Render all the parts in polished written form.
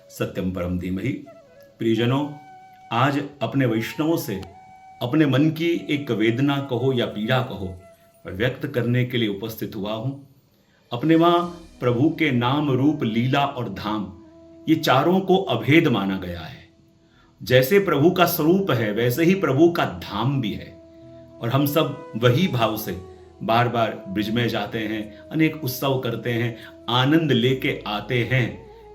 सत्यम परम धीमहि। प्रियजनों, आज अपने वैष्णवों से अपने मन की एक वेदना कहो या पीड़ा कहो व्यक्त करने के लिए उपस्थित हुआ हूं। अपने वहां प्रभु के नाम, रूप, लीला और धाम, ये चारों को अभेद माना गया है। जैसे प्रभु का स्वरूप है वैसे ही प्रभु का धाम भी है। और हम सब वही भाव से बार बार ब्रिज में जाते हैं, अनेक उत्सव करते हैं, आनंद लेके आते हैं।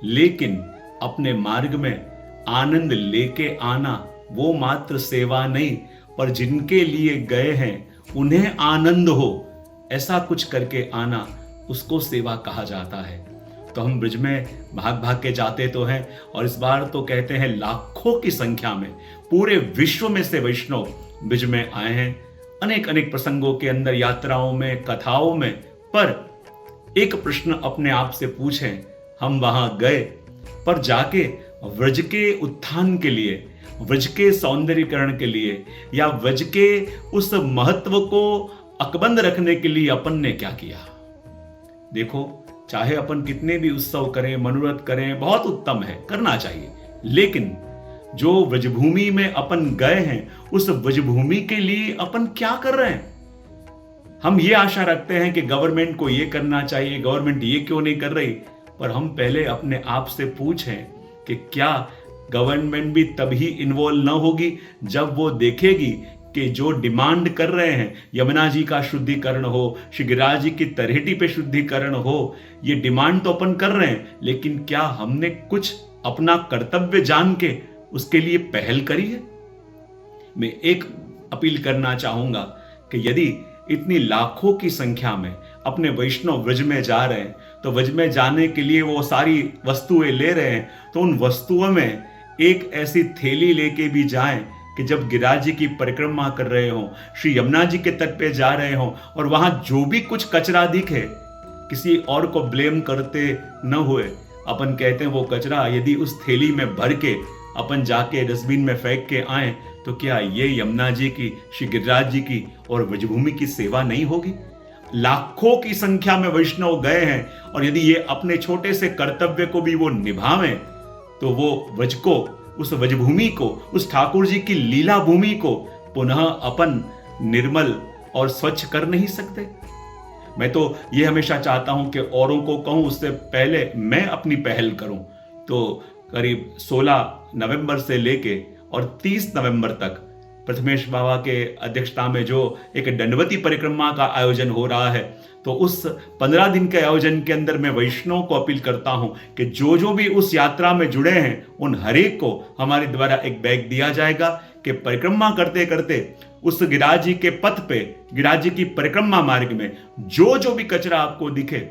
लेकिन अपने मार्ग में आनंद लेके आना वो मात्र सेवा नहीं, पर जिनके लिए गए हैं उन्हें आनंद हो, ऐसा कुछ करके आना, उसको सेवा कहा जाता है। तो हम ब्रिज में भाग भाग के जाते तो हैं, और इस बार तो कहते हैं लाखों की संख्या में पूरे विश्व में से वैष्णव ब्रिज में आए हैं, अनेक अनेक प्रसंगों के अंदर, यात्राओं में, कथाओं में। पर एक प्रश्न अपने आप से पूछें, हम वहां गए पर जाके व्रज के उत्थान के लिए, व्रज के सौंदर्यीकरण के लिए, या व्रज के उस महत्व को अकबंद रखने के लिए अपन ने क्या किया? देखो, चाहे अपन कितने भी उत्सव करें, मनोरथ करें, बहुत उत्तम है, करना चाहिए। लेकिन जो व्रजभूमि में अपन गए हैं, उस व्रजभूमि के लिए अपन क्या कर रहे हैं? हम ये आशा रखते हैं कि गवर्नमेंट को ये करना चाहिए, गवर्नमेंट ये क्यों नहीं कर रही? पर हम पहले अपने आप से पूछें कि क्या गवर्नमेंट भी तभी इन्वॉल्व न होगी जब वो देखेगी कि जो डिमांड कर रहे हैं, यमुना जी का शुद्धिकरण हो, श्री गिरिराज जी की तरहेटी पे शुद्धिकरण हो, ये डिमांड तो अपन कर रहे हैं, लेकिन क्या हमने कुछ अपना कर्तव्य जान के उसके लिए पहल करी है? मैं एक अपील करना चाहूंगा कि यदि इतनी लाखों की संख्या में अपने वैष्णव व्रज में जा रहे हैं, तो व्रज में जाने के लिए वो सारी वस्तुएं ले रहे हैं, तो उन वस्तुओं में एक ऐसी थैली लेके भी जाएं कि जब गिरिराज जी की परिक्रमा कर रहे हो, श्री यमुना जी के तट पे जा रहे हो, और वहां जो भी कुछ कचरा दिखे, किसी और को ब्लेम करते न हुए, अपन कहते हैं वो कचरा यदि उस थैली में भर के अपन जाके डस्टबिन में फेंक के आए, तो क्या ये यमुना जी की, श्री गिरिराज जी की और व्रजभूमि की सेवा नहीं होगी? लाखों की संख्या में वैष्णव गए हैं, और यदि ये अपने छोटे से कर्तव्य को भी वो निभावें, तो वो व्रज को, उस व्रजभूमि को, उस ठाकुर जी की लीला भूमि को पुनः अपन निर्मल और स्वच्छ कर नहीं सकते? मैं तो ये हमेशा चाहता हूं कि औरों को कहूं उससे पहले मैं अपनी पहल करूं। तो करीब 16 नवंबर से लेके और 30 नवंबर तक प्रथमेश बाबा के अध्यक्षता में जो एक दंडवती परिक्रमा का आयोजन हो रहा है, तो उस 15 दिन के आयोजन के अंदर मैं वैष्णव को अपील करता हूं कि जो भी उस यात्रा में जुड़े हैं, उन हरेक को हमारे द्वारा एक बैग दिया जाएगा कि परिक्रमा करते करते उस गिरिराज जी के पथ पे, गिरिराज जी की परिक्रमा मार्ग में जो भी कचरा आपको दिखे,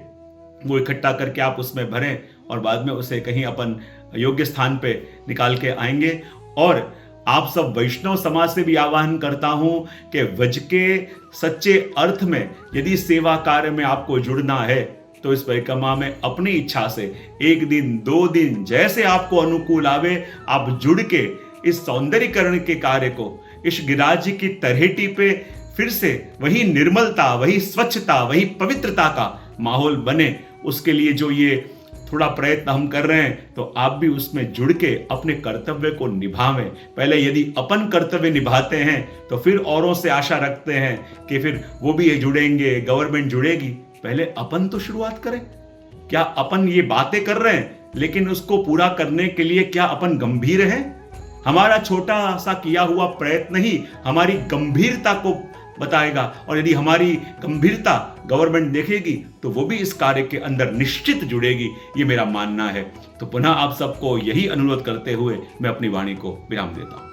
वो इकट्ठा करके आप उसमें भरें, और बाद में उसे कहीं अपन योग्य स्थान पे निकाल के आएंगे। और आप सब वैष्णव समाज से भी आह्वान करता हूं कि व्रज के सच्चे अर्थ में यदि सेवा कार्य में आपको जुड़ना है, तो इस परिक्रमा में अपनी इच्छा से 1 दिन 2 दिन जैसे आपको अनुकूल आवे, आप जुड़ के इस सौंदर्यीकरण के कार्य को, इस गिरिराज जी की तरहेटी पे फिर से वही निर्मलता, वही स्वच्छता, वही पवित्रता का माहौल बने, उसके लिए जो ये थोड़ा प्रयत्न हम कर रहे हैं, तो आप भी उसमें जुड़ के अपने कर्तव्य को निभावें। पहले यदि अपन कर्तव्य निभाते हैं, तो फिर औरों से आशा रखते हैं कि फिर वो भी जुड़ेंगे, गवर्नमेंट जुड़ेगी। पहले अपन तो शुरुआत करें। क्या अपन ये बातें कर रहे हैं, लेकिन उसको पूरा करने के लिए क्या अपन गंभीर हैं? हमारा छोटा सा किया हुआ प्रयत्न ही हमारी गंभीरता को बताएगा, और यदि हमारी गंभीरता गवर्नमेंट देखेगी, तो वो भी इस कार्य के अंदर निश्चित जुड़ेगी, ये मेरा मानना है। तो पुनः आप सबको यही अनुरोध करते हुए मैं अपनी वाणी को विराम देता हूं।